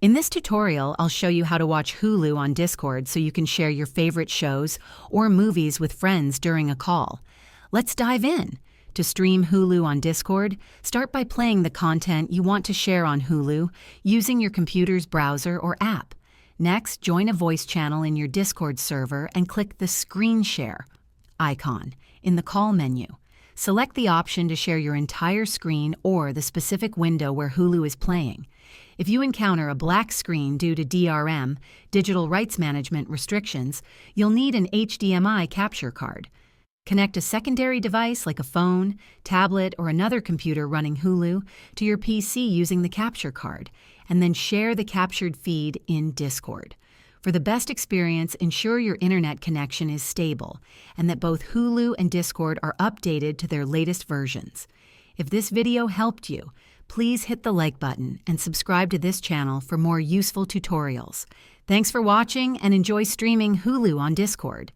In this tutorial, I'll show you how to watch Hulu on Discord so you can share your favorite shows or movies with friends during a call. Let's dive in. To stream Hulu on Discord, start by playing the content you want to share on Hulu using your computer's browser or app. Next, join a voice channel in your Discord server and click the Screen Share icon in the call menu. Select the option to share your entire screen or the specific window where Hulu is playing. If you encounter a black screen due to DRM, digital rights management restrictions, you'll need an HDMI capture card. Connect a secondary device like a phone, tablet, or another computer running Hulu to your PC using the capture card, and then share the captured feed in Discord. For the best experience, ensure your internet connection is stable and that both Hulu and Discord are updated to their latest versions. If this video helped you, please hit the like button and subscribe to this channel for more useful tutorials. Thanks for watching and enjoy streaming Hulu on Discord.